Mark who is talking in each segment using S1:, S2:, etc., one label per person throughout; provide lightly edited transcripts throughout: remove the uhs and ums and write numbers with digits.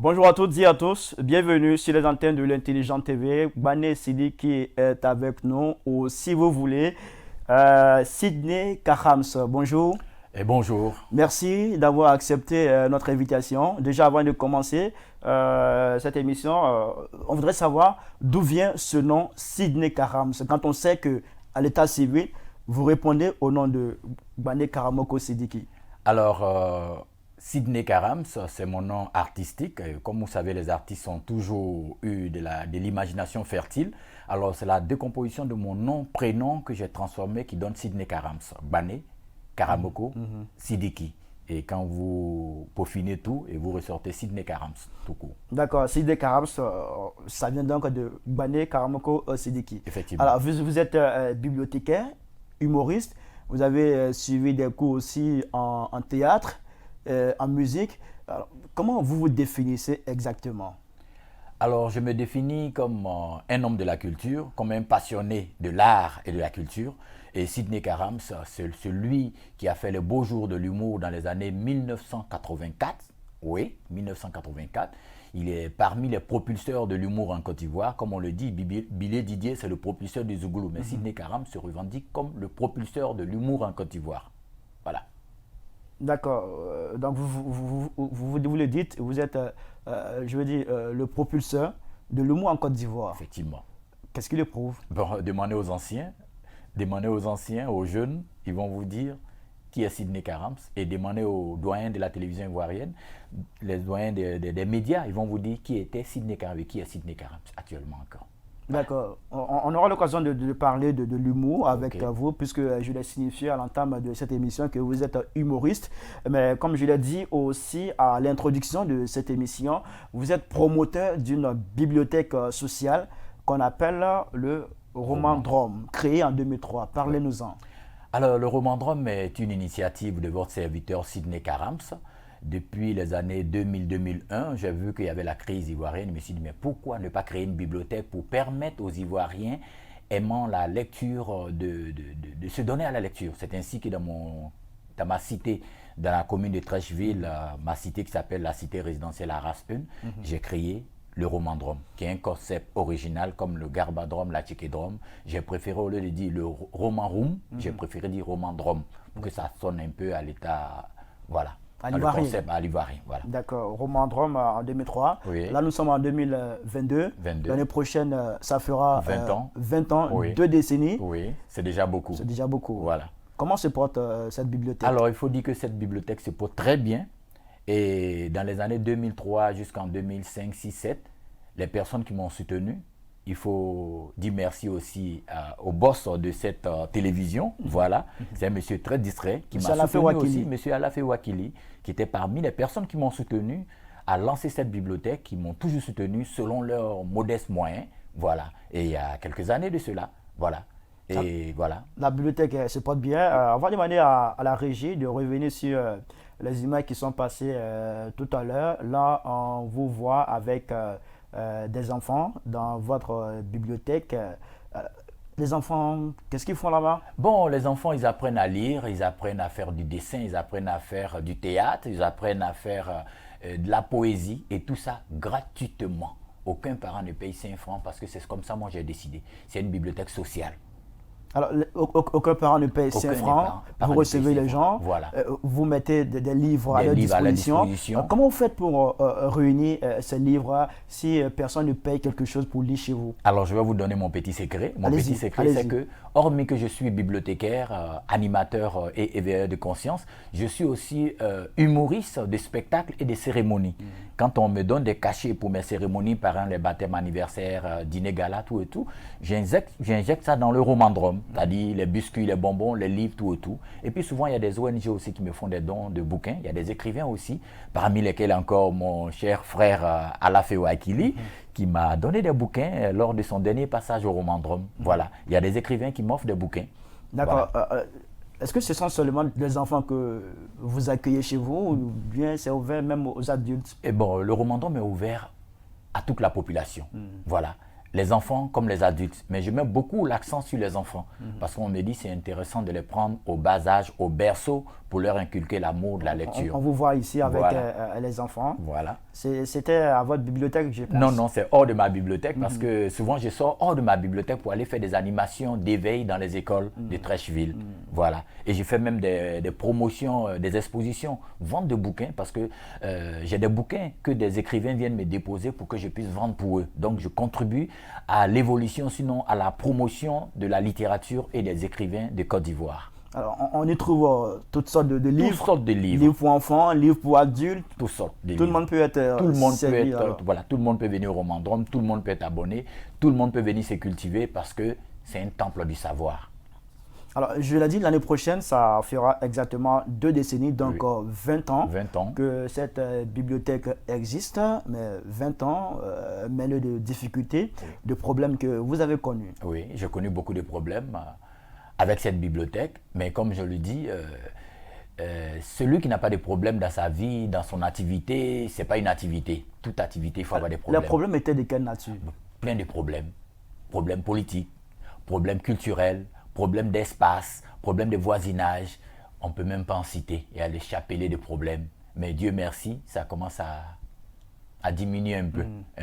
S1: Bonjour à toutes et à tous, bienvenue sur les antennes de l'Intelligent TV. Bané Sidi qui est avec nous, ou si vous voulez, Sidney Karams. Bonjour.
S2: Et bonjour.
S1: Merci d'avoir accepté notre invitation. Déjà, avant de commencer cette émission, on voudrait savoir d'où vient ce nom Sidney Karams. Quand on sait que à l'état civil, vous répondez au nom de Bané Karamoko Sidiki.
S2: Alors, Sidney Karams, c'est mon nom artistique. Comme vous savez, les artistes ont toujours eu de l'imagination fertile. Alors, c'est la décomposition de mon nom, prénom que j'ai transformé qui donne Sidney Karams. Bané, Karamoko, Sidiki. Et quand vous peaufinez tout, et vous ressortez Sidney Karams, tout court.
S1: D'accord, Sidney Karams, ça vient donc de Bané Karamoko Sidiki.
S2: Effectivement.
S1: Alors, vous êtes bibliothécaire, humoriste, vous avez suivi des cours aussi en théâtre, en musique. Alors, comment vous vous définissez exactement?
S2: Alors, je me définis comme un homme de la culture, comme un passionné de l'art et de la culture. Et Sidney Karams, c'est celui qui a fait les beaux jours de l'humour dans les années 1984. Oui, 1984. Il est parmi les propulseurs de l'humour en Côte d'Ivoire. Comme on le dit, Bilé Didier, c'est le propulseur du Zougoulou. Mais Sidney Karams se revendique comme le propulseur de l'humour en Côte d'Ivoire. Voilà.
S1: D'accord. Donc, vous le dites, vous êtes, je veux dire, le propulseur de l'humour en Côte d'Ivoire.
S2: Effectivement.
S1: Qu'est-ce qui le prouve?
S2: Bon, demandez aux anciens, aux jeunes, ils vont vous dire qui est Sidney Karams, et demandez aux doyens de la télévision ivoirienne, les doyens des médias, ils vont vous dire qui était Sidney Karams et qui est Sidney Karams actuellement encore.
S1: D'accord. On aura l'occasion de parler de l'humour avec
S2: Ok.
S1: vous, puisque je l'ai signifié à l'entame de cette émission que vous êtes humoriste. Mais comme je l'ai dit aussi à l'introduction de cette émission, vous êtes promoteur d'une bibliothèque sociale qu'on appelle le Romandrome, créé en 2003. Parlez-nous-en.
S2: Alors, le Romandrome est une initiative de votre serviteur Sidney Karams. Depuis les années 2000-2001, j'ai vu qu'il y avait la crise ivoirienne. Je me suis dit, mais pourquoi ne pas créer une bibliothèque pour permettre aux Ivoiriens aimant la lecture de se donner à la lecture. C'est ainsi que dans ma cité, dans la commune de Trècheville, ma cité qui s'appelle la cité résidentielle Arras 1, j'ai créé le Romandrome, qui est un concept original comme le Garbadrome, la Tchékédrome. J'ai préféré, au lieu de dire le Romanroom, j'ai préféré dire Romandrome, pour que ça sonne un peu à l'état, voilà,
S1: À
S2: le
S1: l'ivoirien.
S2: concept à l'ivoirien, voilà.
S1: D'accord, Romandrome en 2003.
S2: Oui.
S1: Là, nous sommes en 2022.
S2: 22.
S1: L'année prochaine, ça fera
S2: 20 ans.
S1: 20 ans,
S2: Oui.
S1: 2 décennies.
S2: Oui, c'est déjà beaucoup.
S1: C'est déjà beaucoup.
S2: Voilà.
S1: Comment se porte cette bibliothèque?
S2: Alors, il faut dire que cette bibliothèque se porte très bien. Et dans les années 2003 jusqu'en 2005, 6, 7, les personnes qui m'ont soutenu, il faut dire merci aussi au boss de cette télévision. Voilà, c'est un monsieur très distrait qui
S1: Monsieur
S2: m'a
S1: Alafé
S2: soutenu
S1: Wakili.
S2: aussi, monsieur Alafé Wakili, qui était parmi les personnes qui m'ont soutenu à lancer cette bibliothèque, qui m'ont toujours soutenu selon leurs modestes moyens. Voilà, et il y a quelques années de cela. Voilà, et voilà.
S1: La bibliothèque se porte bien. On va demander à la régie de revenir sur les images qui sont passées tout à l'heure. Là, on vous voit avec des enfants dans votre bibliothèque. Les enfants, qu'est-ce qu'ils font là-bas?
S2: Bon, les enfants, ils apprennent à lire, ils apprennent à faire du dessin, ils apprennent à faire du théâtre, ils apprennent à faire de la poésie, et tout ça gratuitement. Aucun parent ne paye 5 francs parce que c'est comme ça, moi, j'ai décidé. C'est une bibliothèque sociale.
S1: Alors, aucun parent ne paye 5 francs,
S2: parent
S1: vous
S2: ne
S1: recevez
S2: paye 5
S1: les
S2: francs.
S1: gens,
S2: Voilà.
S1: vous mettez des livres à
S2: Des
S1: leur
S2: livres à leur
S1: disposition.
S2: disposition.
S1: Comment vous faites pour réunir ces livres si personne ne paye quelque chose pour lire chez vous?
S2: Alors, je vais vous donner mon petit secret. Mon
S1: Allez-y,
S2: petit secret,
S1: allez-y.
S2: c'est que, hormis que je suis bibliothécaire, animateur et éveilleur de conscience, je suis aussi humoriste de spectacles et de cérémonies. Quand on me donne des cachets pour mes cérémonies, par exemple les baptêmes, anniversaires, dîner gala, tout et tout, j'injecte ça dans le Romandrome, c'est-à-dire les biscuits, les bonbons, les livres, tout et tout. Et puis souvent, il y a des ONG aussi qui me font des dons de bouquins. Il y a des écrivains aussi, parmi lesquels encore mon cher frère Alafé Wakili, qui m'a donné des bouquins lors de son dernier passage au Romandrome. Voilà, il y a des écrivains qui m'offrent des bouquins.
S1: D'accord.
S2: Voilà.
S1: Est-ce que ce sont seulement les enfants que vous accueillez chez vous ou bien c'est ouvert même aux adultes?
S2: Et bon, le Romandrome est ouvert à toute la population. Voilà. les enfants comme les adultes. Mais je mets beaucoup l'accent sur les enfants parce qu'on me dit que c'est intéressant de les prendre au bas âge, au berceau, pour leur inculquer l'amour de la lecture.
S1: On vous voit ici avec
S2: Voilà.
S1: les enfants.
S2: Voilà.
S1: C'était à votre bibliothèque, je pense.
S2: Non, non, c'est hors de ma bibliothèque parce que souvent je sors hors de ma bibliothèque pour aller faire des animations d'éveil dans les écoles de Trècheville. Voilà. Et je fais même des promotions, des expositions, vente de bouquins parce que j'ai des bouquins que des écrivains viennent me déposer pour que je puisse vendre pour eux. Donc je contribue à l'évolution, sinon à la promotion de la littérature et des écrivains de Côte d'Ivoire.
S1: Alors, on y trouve toutes sortes de livres.
S2: Toutes sortes de livres.
S1: Livres pour enfants, livres pour adultes.
S2: Toutes sortes de
S1: Tout
S2: livres.
S1: le monde peut être
S2: Tout le monde
S1: servi,
S2: peut être, voilà, tout le monde peut venir au Romandrome, tout le monde peut être abonné, tout le monde peut venir se cultiver parce que c'est un temple du savoir.
S1: Alors, je l'ai dit, l'année prochaine, ça fera exactement 2 décennies, donc 20 ans,
S2: 20 ans.
S1: que cette bibliothèque existe, mais 20 ans, mêlés de difficultés, de problèmes que vous avez connus.
S2: Oui, j'ai connu beaucoup de problèmes avec cette bibliothèque, mais comme je le dis, celui qui n'a pas de problème dans sa vie, dans son activité, ce n'est pas une activité. Toute activité, il faut avoir des problèmes.
S1: Les problèmes étaient de quelle nature?
S2: Plein de problèmes. Problèmes politiques, problèmes culturels, problèmes d'espace, problèmes de voisinage. On ne peut même pas en citer. Il y a des chapelets de problèmes. Mais Dieu merci, ça commence à diminuer un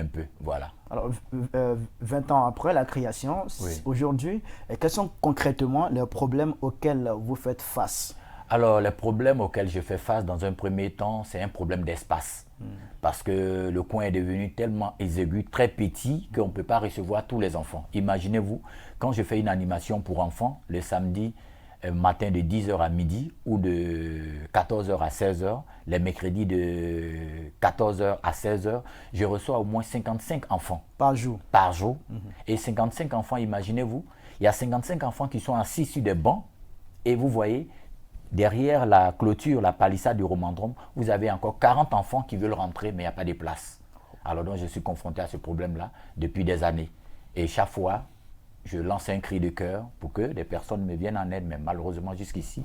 S2: peu, voilà.
S1: Alors, 20 ans après la création, aujourd'hui, quels sont concrètement les problèmes auxquels vous faites face?
S2: Alors, les problèmes auxquels je fais face dans un premier temps, c'est un problème d'espace. Parce que le coin est devenu tellement exigu, très petit, qu'on ne peut pas recevoir tous les enfants. Imaginez-vous, quand je fais une animation pour enfants, le samedi matin de 10h à midi ou de 14h à 16h, les mercredis de 14h à 16h, je reçois au moins 55 enfants.
S1: Par jour?
S2: Par jour. Et 55 enfants, imaginez-vous, il y a 55 enfants qui sont assis sur des bancs et vous voyez, derrière la clôture, la palissade du Romandrome, vous avez encore 40 enfants qui veulent rentrer, mais il n'y a pas de place. Alors donc, je suis confronté à ce problème-là depuis des années. Et chaque fois, je lance un cri de cœur pour que des personnes me viennent en aide, mais malheureusement, jusqu'ici,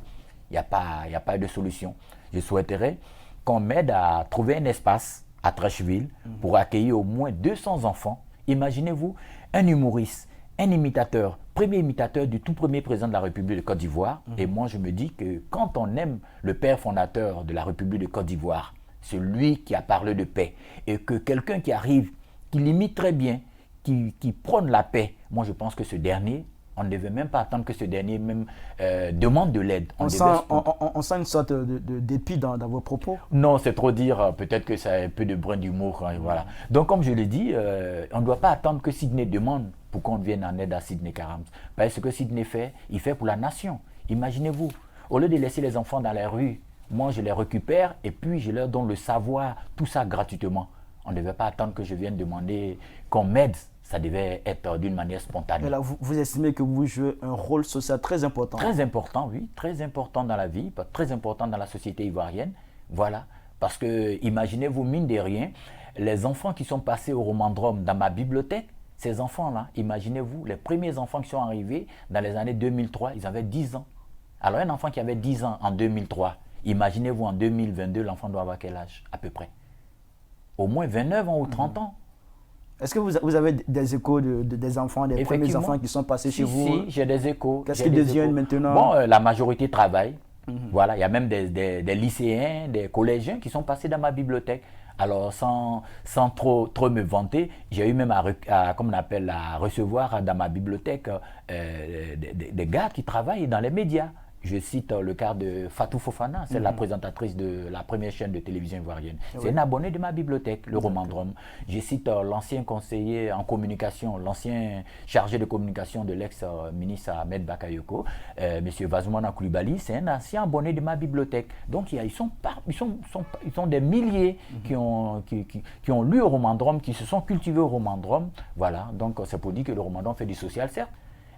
S2: il n'y a pas de solution. Je souhaiterais qu'on m'aide à trouver un espace à Trècheville pour accueillir au moins 200 enfants. Imaginez-vous, un humoriste, un imitateur, premier imitateur du tout premier président de la République de Côte d'Ivoire. Et moi, je me dis que quand on aime le père fondateur de la République de Côte d'Ivoire, celui qui a parlé de paix, et que quelqu'un qui arrive, qui l'imite très bien, qui prône la paix, moi je pense que ce dernier, on ne devait même pas attendre que ce dernier même demande de l'aide.
S1: On sent une sorte de dépit dans vos propos.
S2: Non, c'est trop dire. Peut-être que c'est un peu de brin d'humour. Voilà. Donc, comme je l'ai dit, on ne doit pas attendre que Sydney demande pour qu'on vienne en aide à Sydney Karams. Parce que ce que Sydney fait, il fait pour la nation. Imaginez-vous, au lieu de laisser les enfants dans les rues, moi je les récupère et puis je leur donne le savoir, tout ça gratuitement. On ne devait pas attendre que je vienne demander qu'on m'aide. Ça devait être d'une manière spontanée.
S1: Et là, vous estimez que vous jouez un rôle social très important?
S2: Très important, oui. Très important dans la vie, très important dans la société ivoirienne. Voilà. Parce que, imaginez-vous, mine de rien, les enfants qui sont passés au Romandrome dans ma bibliothèque, ces enfants-là, imaginez-vous, les premiers enfants qui sont arrivés dans les années 2003, ils avaient 10 ans. Alors, un enfant qui avait 10 ans en 2003, imaginez-vous, en 2022, l'enfant doit avoir quel âge, à peu près? Au moins 29 ans ou 30 ans.
S1: Est-ce que vous avez des échos des enfants, des premiers enfants qui sont passés chez vous?
S2: Si, j'ai des échos.
S1: Qu'est-ce qu'ils deviennent maintenant?
S2: Bon, la majorité travaille. Voilà, il y a même des lycéens, des collégiens qui sont passés dans ma bibliothèque. Alors, sans trop me vanter, j'ai eu même comme on appelle, à recevoir dans ma bibliothèque des gars qui travaillent dans les médias. Je cite le cas de Fatou Fofana, c'est la présentatrice de la première chaîne de télévision ivoirienne. C'est une abonnée de ma bibliothèque, le Romandrome. Je cite l'ancien conseiller en communication, l'ancien chargé de communication de l'ex-ministre Ahmed Bakayoko, M. Vazoumana Koulibaly, c'est un ancien abonné de ma bibliothèque. Donc ils sont des milliers qui ont lu au Romandrome, qui se sont cultivés au Romandrome. Voilà, donc c'est pour dire que le Romandrome fait du social, certes,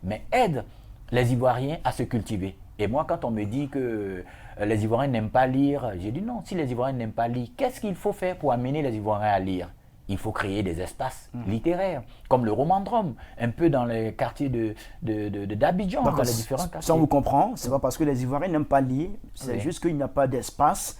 S2: mais aide les Ivoiriens à se cultiver. Et moi, quand on me dit que les Ivoiriens n'aiment pas lire, j'ai dit non, si les Ivoiriens n'aiment pas lire, qu'est-ce qu'il faut faire pour amener les Ivoiriens à lire? Il faut créer des espaces littéraires, comme le Romandrome, un peu dans les quartiers d'Abidjan, dans les différents quartiers.
S1: Si on vous comprend, ce n'est pas parce que les Ivoiriens n'aiment pas lire, c'est juste qu'il n'y a pas d'espace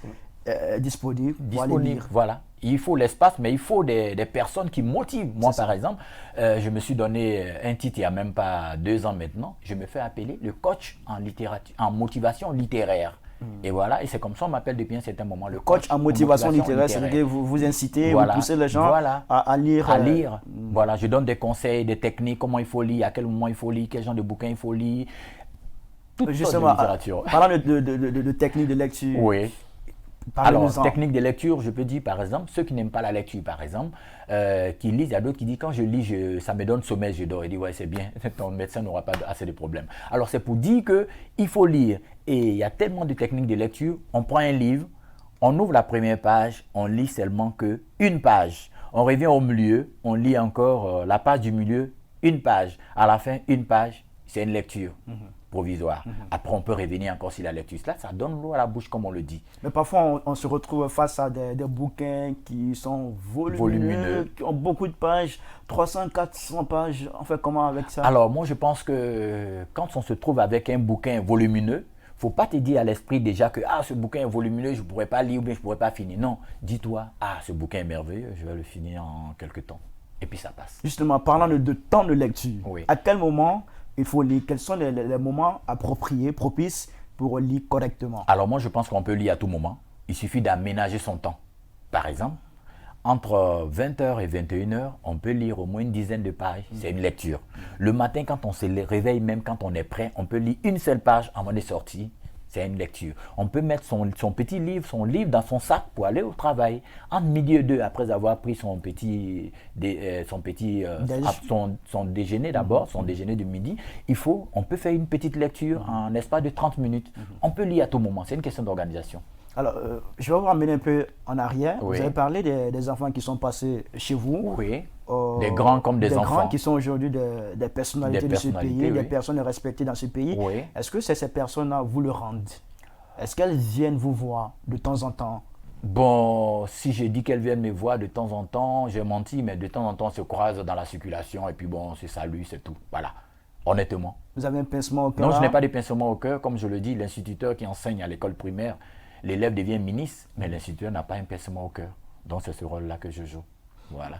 S1: disponible pour aller lire.
S2: Voilà. Il faut l'espace, mais il faut des personnes qui motivent. Moi, par exemple, je me suis donné un titre il n'y a même pas 2 ans maintenant. Je me fais appeler le coach en littérature, en motivation littéraire. Et voilà, et c'est comme ça qu'on m'appelle depuis un certain moment. Le
S1: coach en motivation littéraire, c'est que vous incitez,
S2: voilà.
S1: vous poussez les gens à lire.
S2: À lire. Voilà, je donne des conseils, des techniques, comment il faut lire, à quel moment il faut lire, quel genre de bouquin il faut lire.
S1: Justement, parlant de techniques de lecture.
S2: Oui. Alors, technique de lecture, je peux dire par exemple, ceux qui n'aiment pas la lecture par exemple, qui lisent, il y a d'autres qui disent quand je lis, ça me donne sommeil, je dors. Il dit ouais c'est bien, ton médecin n'aura pas assez de problèmes. Alors c'est pour dire qu'il faut lire et il y a tellement de techniques de lecture, on prend un livre, on ouvre la première page, on lit seulement qu'une page. On revient au milieu, on lit encore la page du milieu, une page. À la fin, une page, c'est une lecture. Provisoire. Après, on peut revenir encore sur la lecture. Là, ça donne l'eau à la bouche, comme on le dit.
S1: Mais parfois, on se retrouve face à des bouquins qui sont volumineux, qui ont beaucoup de pages, 300, 400 pages. On fait comment avec ça?
S2: Alors, moi, je pense que quand on se trouve avec un bouquin volumineux, il ne faut pas te dire à l'esprit déjà que ce bouquin est volumineux, je ne pourrais pas lire ou bien je ne pourrais pas finir. Non, dis-toi, ce bouquin est merveilleux, je vais le finir en quelques temps. Et puis, ça passe.
S1: Justement, parlant de temps de lecture,
S2: oui.
S1: À quel moment il faut lire? Quels sont les moments appropriés, propices pour lire correctement?
S2: Alors moi, je pense qu'on peut lire à tout moment. Il suffit d'aménager son temps. Par exemple, entre 20h et 21h, on peut lire au moins une dizaine de pages. C'est une lecture. Le matin, quand on se réveille, même quand on est prêt, on peut lire une seule page avant de sortir. C'est une lecture. On peut mettre son petit livre, son livre dans son sac pour aller au travail. Entre midi et 2, après avoir pris son déjeuner d'abord, son déjeuner de midi, on peut faire une petite lecture en espace de 30 minutes. On peut lire à tout moment. C'est une question d'organisation.
S1: Alors, je vais vous ramener un peu en arrière.
S2: Oui.
S1: Vous avez parlé des enfants qui sont passés chez vous.
S2: Oui. Des grands comme des enfants.
S1: Des grands qui sont aujourd'hui des personnalités de ce pays, des personnes respectées dans ce pays.
S2: Oui.
S1: Est-ce que ces personnes-là vous le rendent? Est-ce qu'elles viennent vous voir de temps en temps?
S2: Bon, si je dis qu'elles viennent me voir de temps en temps, j'ai menti, mais de temps en temps, on se croise dans la circulation et puis bon, on se salue, c'est tout. Voilà, honnêtement.
S1: Vous avez un pincement au cœur?
S2: Non, je n'ai pas de pincement au cœur. Comme je le dis, l'instituteur qui enseigne à l'école primaire, l'élève devient ministre, mais l'instituteur n'a pas un pincement au cœur. Donc c'est ce rôle-là que je joue. Voilà.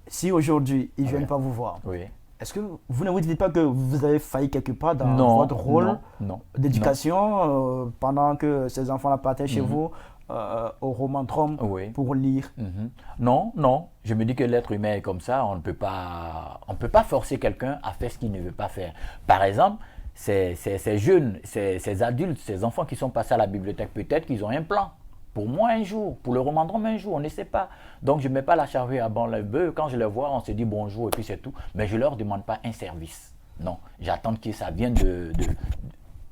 S1: Si aujourd'hui, ils ne viennent pas vous voir, est-ce que vous ne vous dites pas que vous avez failli quelque part dans votre rôle d'éducation pendant que ces enfants-là partaient chez vous au Romandrum pour lire?
S2: Non, non. Je me dis que l'être humain est comme ça. On ne peut pas forcer quelqu'un à faire ce qu'il ne veut pas faire. Par exemple, ces jeunes, ces adultes, ces enfants qui sont passés à la bibliothèque, peut-être qu'ils ont un plan. Pour moi, un jour. Pour le Romandrum, un jour. On ne sait pas. Donc, je ne mets pas la charrue à bord le bœuf. Quand je les vois, on se dit bonjour et puis c'est tout. Mais je ne leur demande pas un service. Non. J'attends que ça vienne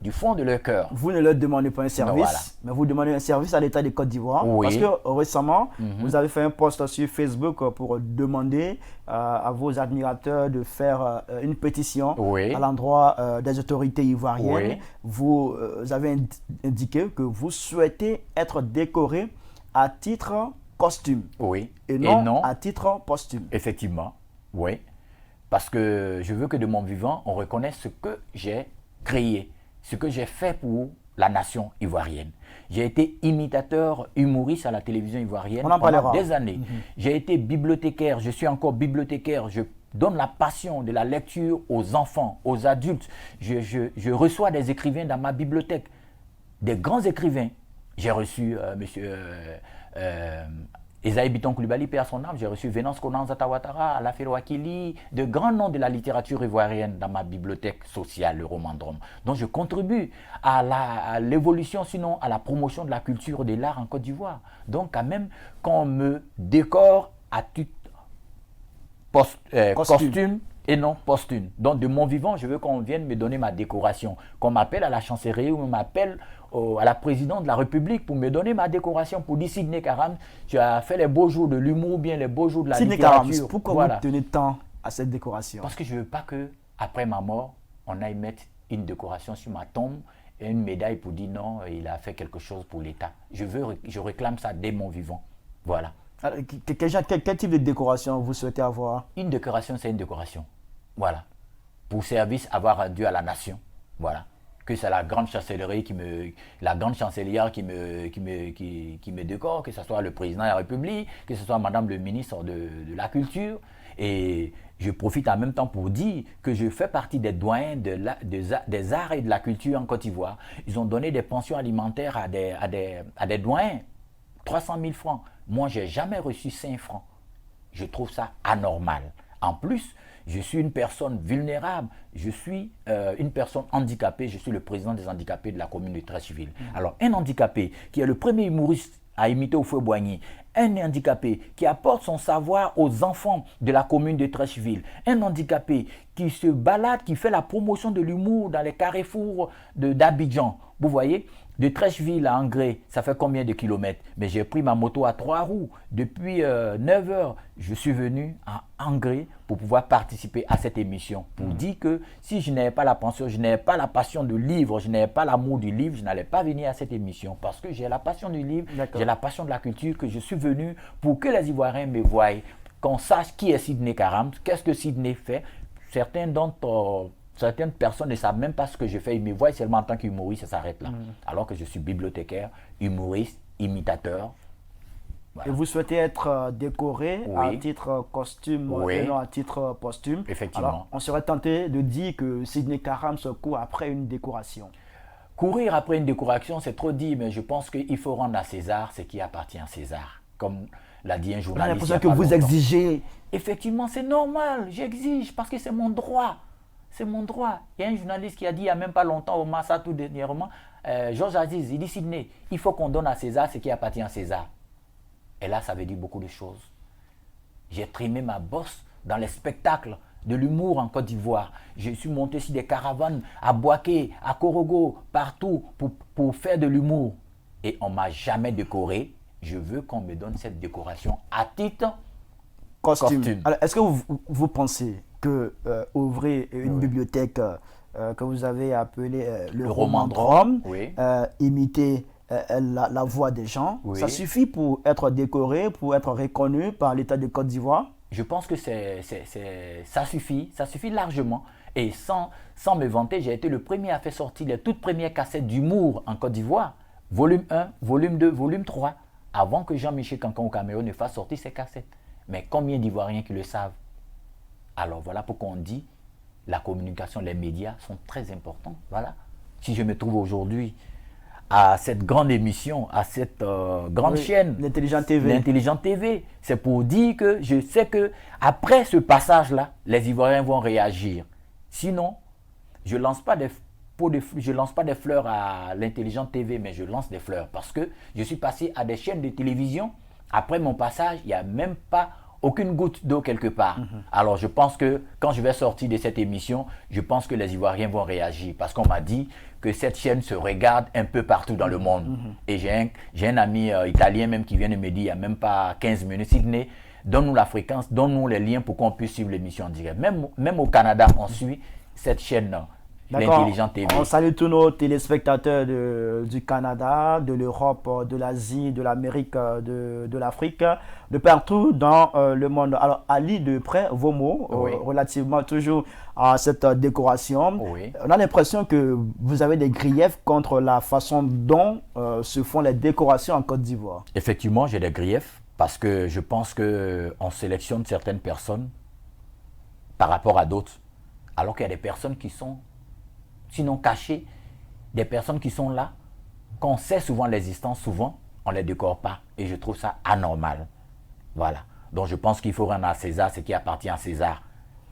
S2: du fond de leur cœur.
S1: Vous ne leur demandez pas un service, mais vous demandez un service à l'État de Côte d'Ivoire. Parce que récemment, vous avez fait un post sur Facebook pour demander à vos admirateurs de faire une pétition à l'endroit des autorités ivoiriennes. Vous avez indiqué que vous souhaitez être décoré à titre costume et non à titre posthume.
S2: Effectivement, oui. Parce que je veux que de mon vivant, on reconnaisse ce que j'ai créé. Ce que j'ai fait pour la nation ivoirienne. J'ai été imitateur humoriste à la télévision ivoirienne pendant des années. J'ai été bibliothécaire, je suis encore bibliothécaire. Je donne la passion de la lecture aux enfants, aux adultes. Je reçois des écrivains dans ma bibliothèque, des grands écrivains. J'ai reçu monsieur Esaïe Biton Koulibaly, paix à son âme. J'ai reçu Venance Konan Zatawatara, Alafelo Akili, de grands noms de la littérature ivoirienne dans ma bibliothèque sociale, le Romandrum. Donc je contribue à l'évolution, sinon à la promotion de la culture et de l'art en Côte d'Ivoire. Donc quand même, qu'on me décore à titre costume et non posthume. Donc de mon vivant, je veux qu'on vienne me donner ma décoration, qu'on m'appelle à la chancellerie ou on m'appelle à la présidente de la République pour me donner ma décoration, pour dire Sidney Karam, tu as fait les beaux jours de l'humour ou bien les beaux jours de la littérature.
S1: Sidney Karam, pourquoi vous tenez tant à cette décoration?
S2: Parce que je ne veux pas qu'après ma mort, on aille mettre une décoration sur ma tombe et une médaille pour dire non, il a fait quelque chose pour l'État. Je réclame ça dès mon vivant. Voilà.
S1: Alors, quel type de décoration vous souhaitez avoir?
S2: Une décoration, c'est une décoration. Voilà. Pour service avoir rendu à la nation. Voilà. que c'est la grande chancellerie la grande chancelière qui me décore, que ce soit le président de la République, que ce soit madame le ministre de la Culture. Et je profite en même temps pour dire que je fais partie des doyens des arts et de la culture en Côte d'Ivoire. Ils ont donné des pensions alimentaires à des doyens, 300 000 francs. Moi, je n'ai jamais reçu 5 francs. Je trouve ça anormal. En plus, je suis une personne vulnérable, je suis une personne handicapée, je suis le président des handicapés de la commune de Treichville. Alors, un handicapé qui est le premier humoriste à imiter Houphouët-Boigny, un handicapé qui apporte son savoir aux enfants de la commune de Treichville, un handicapé qui se balade, qui fait la promotion de l'humour dans les carrefours d'Abidjan. Vous voyez, de Treichville à Angré, ça fait combien de kilomètres? Mais j'ai pris ma moto à 3 roues. Depuis 9 heures, je suis venu à Angré pour pouvoir participer à cette émission. Pour dire que si je n'avais pas la pension, je n'avais pas la passion du livre, je n'avais pas l'amour du livre, je n'allais pas venir à cette émission. Parce que j'ai la passion du livre, j'ai la passion de la culture, que je suis venu pour que les Ivoiriens me voient, qu'on sache qui est Sidney Karams, qu'est-ce que Sidney fait. Certaines personnes ne savent même pas ce que je fais. Ils me voient seulement en tant qu'humoriste, ça s'arrête là. Alors que je suis bibliothécaire, humoriste, imitateur.
S1: Voilà. Et vous souhaitez être décoré à titre costume et non à titre posthume.
S2: Effectivement.
S1: Alors, on serait tenté de dire que Sidney Karams court après une décoration.
S2: Courir après une décoration, c'est trop dit, mais je pense qu'il faut rendre à César ce qui appartient à César. Comme l'a dit un journaliste.
S1: On a l'impression que vous exigez.
S2: Effectivement, c'est normal. J'exige parce que c'est mon droit. C'est mon droit. Il y a un journaliste qui a dit il n'y a même pas longtemps au Massa tout dernièrement, Georges Aziz, il dit Sidney, il faut qu'on donne à César ce qui appartient à César. Et là, ça veut dire beaucoup de choses. J'ai trimé ma bosse dans les spectacles de l'humour en Côte d'Ivoire. Je suis monté sur des caravanes à Boaké, à Korogo, partout pour faire de l'humour. Et on ne m'a jamais décoré. Je veux qu'on me donne cette décoration à titre costume.
S1: Alors, est-ce que vous pensez que ouvrir une bibliothèque que vous avez appelée le Romandrome, imiter la voix des gens, ça suffit pour être décoré, pour être reconnu par l'État de Côte d'Ivoire?
S2: Je pense que ça suffit largement. Et sans me vanter, j'ai été le premier à faire sortir les toutes premières cassettes d'humour en Côte d'Ivoire. Volume 1, volume 2, volume 3, avant que Jean-Michel Cancan au Cameroun ne fasse sortir ses cassettes. Mais combien d'Ivoiriens qui le savent? Alors voilà pourquoi on dit la communication, les médias sont très importants. Voilà. Si je me trouve aujourd'hui à cette grande émission, à cette grande chaîne,
S1: l'Intelligent TV,
S2: c'est pour dire que je sais que après ce passage-là, les Ivoiriens vont réagir. Sinon, je ne lance pas des fleurs à l'Intelligent TV, mais je lance des fleurs parce que je suis passé à des chaînes de télévision. Après mon passage, il n'y a même pas aucune goutte d'eau quelque part. Alors je pense que quand je vais sortir de cette émission, je pense que les Ivoiriens vont réagir parce qu'on m'a dit que cette chaîne se regarde un peu partout dans le monde. Et j'ai un ami italien même qui vient de me dire il n'y a même pas 15 minutes, Sidney, donne-nous la fréquence, donne-nous les liens pour qu'on puisse suivre l'émission en direct. Même au Canada, on suit cette chaîne-là. L'Intelligent TV.
S1: On salue tous nos téléspectateurs du Canada, de l'Europe, de l'Asie, de l'Amérique, de l'Afrique, de partout dans le monde. Alors, Ali, de près, vos mots, relativement toujours à cette décoration. On a l'impression que vous avez des griefs contre la façon dont se font les décorations en Côte d'Ivoire.
S2: Effectivement, j'ai des griefs parce que je pense qu'on sélectionne certaines personnes par rapport à d'autres. Alors qu'il y a des personnes qui sont sinon cachées, des personnes qui sont là, qu'on sait souvent l'existence, souvent, on ne les décore pas. Et je trouve ça anormal. Voilà. Donc je pense qu'il faut rendre à César ce qui appartient à César.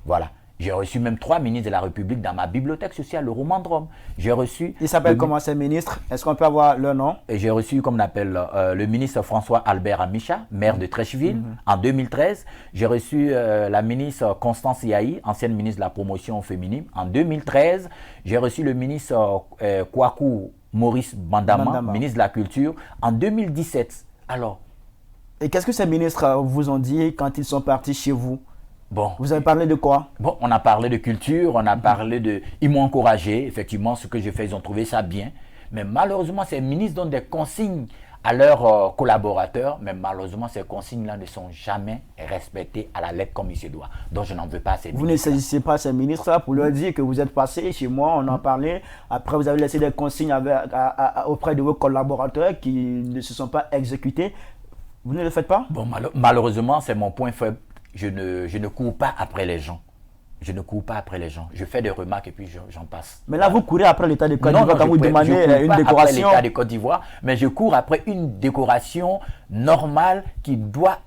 S2: Voilà. J'ai reçu même 3 ministres de la République dans ma bibliothèque sociale, le Romandrome. J'ai reçu...
S1: Il s'appelle comment ces ministres? Est-ce qu'on peut avoir leur nom?
S2: Et j'ai reçu, comme on appelle, le ministre François Albert Amicha, maire de Treichville, en 2013. J'ai reçu la ministre Constance Yahi, ancienne ministre de la promotion féminine, en 2013. J'ai reçu le ministre Kouakou Maurice Bandama, ministre de la Culture, en 2017. Alors...
S1: Et qu'est-ce que ces ministres vous ont dit quand ils sont partis chez vous?
S2: Bon.
S1: Vous avez parlé de quoi?
S2: Bon, on a parlé de culture, on a parlé de... Ils m'ont encouragé, effectivement, ce que j'ai fait, ils ont trouvé ça bien. Mais malheureusement, ces ministres donnent des consignes à leurs collaborateurs, mais malheureusement, ces consignes-là ne sont jamais respectées à la lettre comme il se doit. Donc, je n'en veux pas à ces
S1: Vous ne saisissez pas ces ministres pour leur dire que vous êtes passé chez moi, on en parlait. Après, vous avez laissé des consignes auprès de vos collaborateurs qui ne se sont pas exécutés. Vous ne le faites pas?
S2: Bon, malheureusement, c'est mon point faible. Je ne cours pas après les gens. Je ne cours pas après les gens. Je fais des remarques et puis j'en passe.
S1: Mais là, vous courez après l'État de Côte
S2: Non,
S1: d'Ivoire quand vous demandez une décoration.
S2: Après l'État de Côte d'Ivoire, mais je cours après une décoration normale qui doit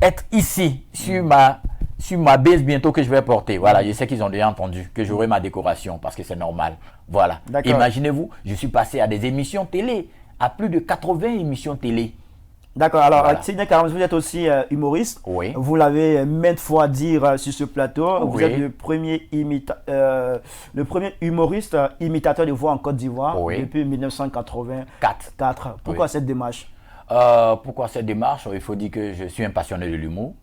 S2: être ici, sur ma base bientôt que je vais porter. Voilà, je sais qu'ils ont déjà entendu que j'aurai ma décoration parce que c'est normal. Voilà. Imaginez-vous, je suis passé à des émissions télé, à plus de 80 émissions télé.
S1: D'accord, alors voilà. Sidney Karams, vous êtes aussi humoriste.
S2: Oui.
S1: Vous l'avez maintes fois dit sur ce plateau.
S2: Oui.
S1: Vous êtes le premier humoriste imitateur de voix en Côte d'Ivoire depuis 1984. Pourquoi cette démarche?
S2: Pourquoi cette démarche? Il faut dire que je suis un passionné de l'humour.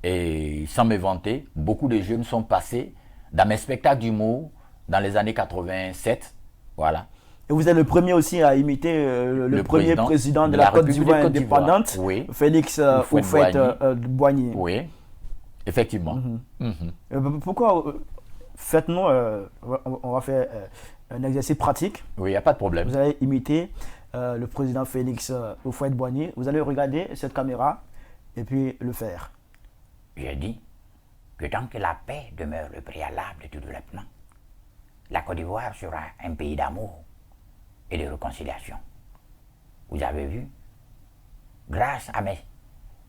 S2: Et sans me vanter, beaucoup de jeunes sont passés dans mes spectacles d'humour dans les années 87. Voilà.
S1: Et vous êtes le premier aussi à imiter le premier président de la Côte d'Ivoire indépendante, Félix Houphouët-Boigny.
S2: Oui, effectivement.
S1: Pourquoi faites-nous, on va faire un exercice pratique.
S2: Oui, il n'y a pas de problème.
S1: Vous allez imiter le président Félix Houphouët-Boigny. Vous allez regarder cette caméra et puis le faire.
S3: J'ai dit que tant que la paix demeure le préalable de tout développement, la Côte d'Ivoire sera un pays d'amour et de réconciliation. Vous avez vu, grâce à mes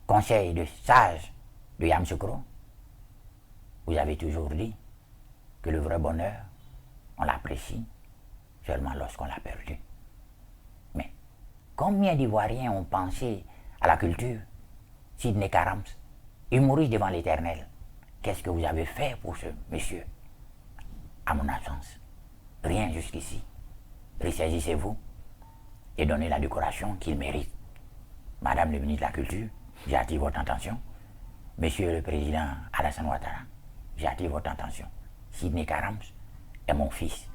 S3: conseils de sage de Yamoussoukro, vous avez toujours dit que le vrai bonheur, on l'apprécie seulement lorsqu'on l'a perdu. Mais combien d'Ivoiriens ont pensé à la culture? Sidney Karams, humoriste devant l'Éternel, qu'est-ce que vous avez fait pour ce monsieur? À mon absence, rien jusqu'ici. Ressaisissez-vous et donnez la décoration qu'il mérite. Madame le ministre de la Culture, j'attire votre attention. Monsieur le Président Alassane Ouattara, j'attire votre attention. Sidney Karams est mon fils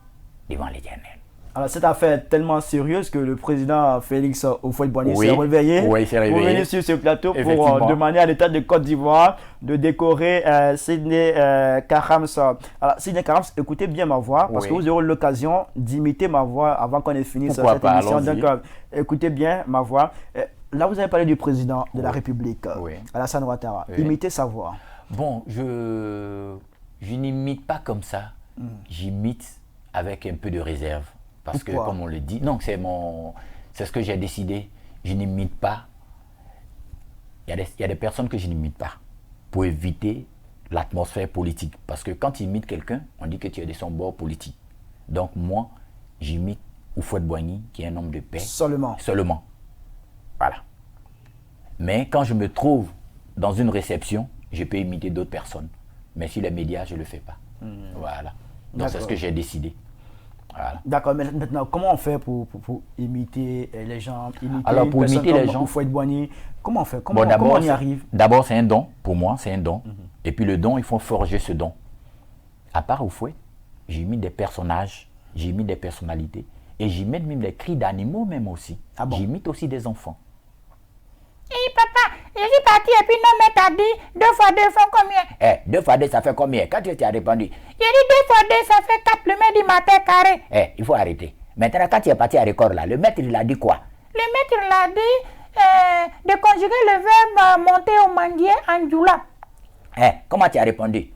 S3: devant l'Éternel.
S1: Alors, cette affaire est tellement sérieuse que le président Félix Houphouët-Boigny s'est réveillé pour venir sur ce plateau pour demander à l'État de Côte d'Ivoire de décorer Sidney Karams. Alors, Sidney Karams, écoutez bien ma voix parce que vous aurez l'occasion d'imiter ma voix avant qu'on ait fini cette émission. Donc, écoutez bien ma voix. Là, vous avez parlé du président de la République, Alassane Ouattara. Imitez sa voix.
S2: Bon, je n'imite pas comme ça. J'imite avec un peu de réserve. Parce que, comme on le dit, non, c'est ce que j'ai décidé. Je n'imite pas. Il y a des personnes que je n'imite pas pour éviter l'atmosphère politique. Parce que quand tu imites quelqu'un, on dit que tu es de son bord politique. Donc, moi, j'imite Houphouët-Boigny, qui est un homme de paix.
S1: Seulement.
S2: Voilà. Mais quand je me trouve dans une réception, je peux imiter d'autres personnes. Mais sur les médias, je ne le fais pas. Voilà. Donc, c'est ce que j'ai décidé. Voilà.
S1: D'accord, mais maintenant, comment on fait pour imiter les gens,
S2: Alors, pour imiter les gens,
S1: Houphouët-Boigny, comment on fait? Comment on y arrive?
S2: D'abord, c'est un don. Pour moi, c'est un don. Et puis, le don, il faut forger ce don. À part Houphouët, j'imite des personnages, j'imite des personnalités. Et j'imite même des cris d'animaux même aussi. J'imite aussi des enfants.
S4: Hey papa, je suis parti et puis non mais t'as dit 2 fois 2 font combien?
S3: 2 fois 2 ça fait combien? Quand tu as répondu?
S4: J'ai dit 2 fois 2 ça fait 4 le maître du matin carré.
S3: Il faut arrêter. Maintenant quand tu es parti à l'école là, le maître il a dit quoi?
S4: Le maître il a dit de conjuguer le verbe monter au manguier en djoula.
S3: Comment tu as répondu?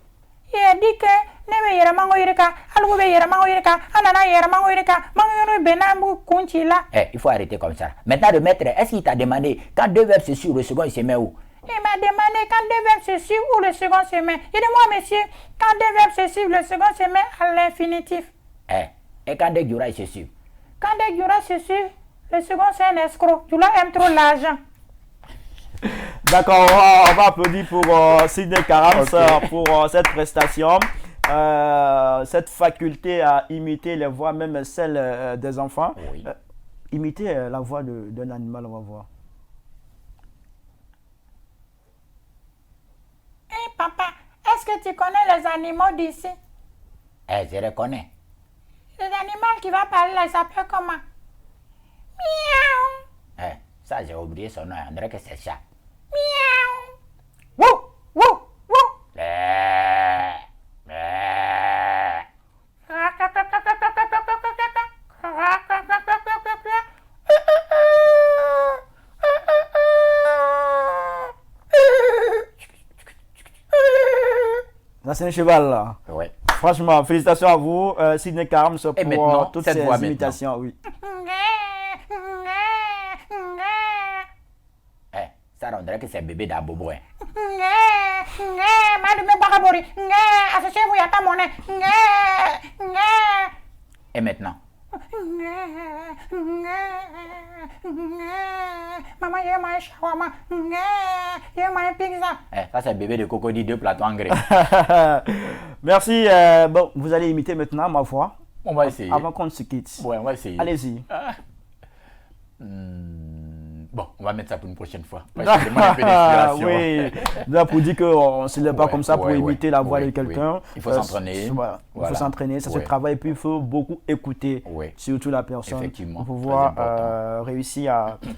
S4: Il a dit que nebe yeramango yirika, algo be yeramango yirika, anana yeramango yirika, mango benambu kunchila.
S3: Il faut arrêter comme ça. Maintenant le maître, est-ce qu'il t'a demandé quand 2 verbes se suivent, le second il se met où?
S4: Il m'a demandé quand 2 verbes se suivent où le second se met. Il dit moi monsieur, quand 2 verbes se suivent, le second se met à l'infinitif.
S3: Et quand 2 djura se suivent?
S4: Quand 2 djura se suivent, le second c'est un escroc. Djura aime trop l'argent.
S1: D'accord, on va applaudir pour Sidney Karams pour cette prestation. Cette faculté à imiter les voix, même celles des enfants. Imiter la voix d'un animal, on va voir.
S4: Hey papa, est-ce que tu connais les animaux d'ici?
S3: Je les connais.
S4: Les animaux qui vont parler là, ils s'appellent comment? Miaou,
S3: Ça, j'ai oublié son nom. On dirait que c'est chat.
S4: Miaou. Wou, wou, wou.
S1: Ça, c'est un cheval, là.
S2: Ouais.
S1: Franchement, félicitations à vous, Sidney Carams, pour
S2: maintenant,
S1: toutes
S2: cette
S1: ces
S2: voix
S1: imitations. Oui.
S3: Eh, ça, on dirait que c'est bébé d'Abobo. Hein. Et maintenant?
S4: Maman, il y a ma shawarma. Il y a ma pizza.
S3: Eh, ça, c'est bébé de Cocody 2 plateaux engrais.
S1: Merci. Bon, vous allez imiter maintenant ma voix.
S2: On va essayer.
S1: Avant qu'on se quitte.
S2: Ouais, on va essayer.
S1: Allez-y.
S2: Bon, on va mettre ça pour une prochaine fois. Parce que je demande un peu d'inspiration.
S1: Oui, là pour dire qu'on ne se lève pas
S2: Ouais,
S1: comme ça pour
S2: ouais,
S1: imiter la voix
S2: ouais,
S1: de quelqu'un.
S2: oui. Il faut s'entraîner.
S1: Voilà. Il faut
S2: Voilà.
S1: s'entraîner, ça se
S2: Ouais.
S1: travaille, et puis il faut beaucoup écouter,
S2: Ouais.
S1: surtout la personne,
S2: Effectivement,
S1: pour
S2: très
S1: pouvoir
S2: important.
S1: réussir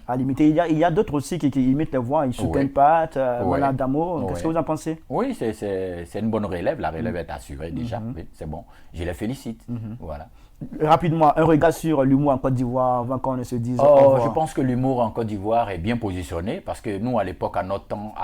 S1: à l'imiter. Il y a d'autres aussi qui imitent les voix, Issou
S2: Ouais.
S1: Kenpat,
S2: Ouais.
S1: Malade Damo. Qu'est-ce que
S2: Ouais.
S1: vous en pensez?
S2: Oui, c'est une bonne relève. La relève est assurée déjà. Oui, c'est bon. Je les félicite. Voilà.
S1: Rapidement, un regard sur l'humour en Côte d'Ivoire avant qu'on ne se dise au
S2: Oh,
S1: revoir.
S2: je pense que l'humour en Côte d'Ivoire est bien positionné parce que nous, à l'époque, à notre temps,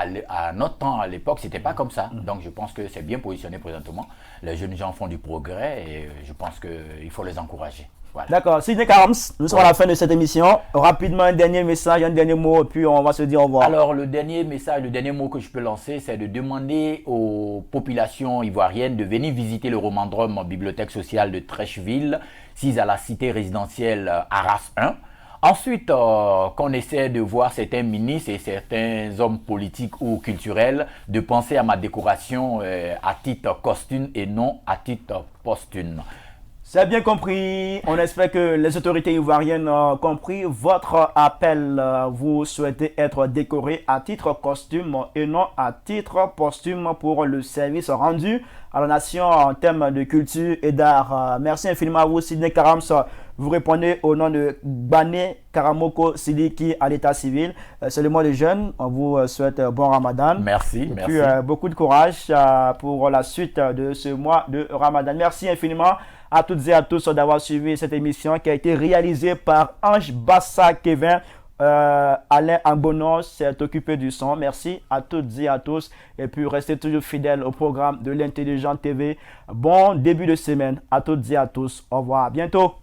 S2: à l'époque, c'était pas comme ça. Donc, je pense que c'est bien positionné présentement. Les jeunes gens font du progrès et je pense qu'il faut les encourager. Voilà.
S1: D'accord, Sidney Carams, nous sommes à la fin de cette émission. Rapidement, un dernier message, un dernier mot, puis on va se dire au revoir.
S2: Alors, le dernier message, le dernier mot que je peux lancer, c'est de demander aux populations ivoiriennes de venir visiter le Romandrome bibliothèque sociale de Trècheville, 6 à la cité résidentielle Arras 1. Ensuite, qu'on essaie de voir certains ministres et certains hommes politiques ou culturels de penser à ma décoration à titre costume et non à titre posthume.
S1: C'est bien compris. On espère que les autorités ivoiriennes ont compris votre appel. Vous souhaitez être décoré à titre costume et non à titre posthume pour le service rendu à la nation en termes de culture et d'art. Merci infiniment à vous, Sidney Carams. Vous répondez au nom de Bané Karamoko Sidiki à l'état civil. C'est le mois des jeunes. On vous souhaite bon Ramadan.
S2: Merci,
S1: Et
S2: merci.
S1: puis beaucoup de courage pour la suite de ce mois de Ramadan. Merci infiniment à toutes et à tous d'avoir suivi cette émission qui a été réalisée par Ange Bassa Kevin. Alain Ambonos s'est occupé du son. Merci à toutes et à tous. Et puis restez toujours fidèles au programme de l'Intelligent TV. Bon début de semaine à toutes et à tous. Au revoir. À bientôt.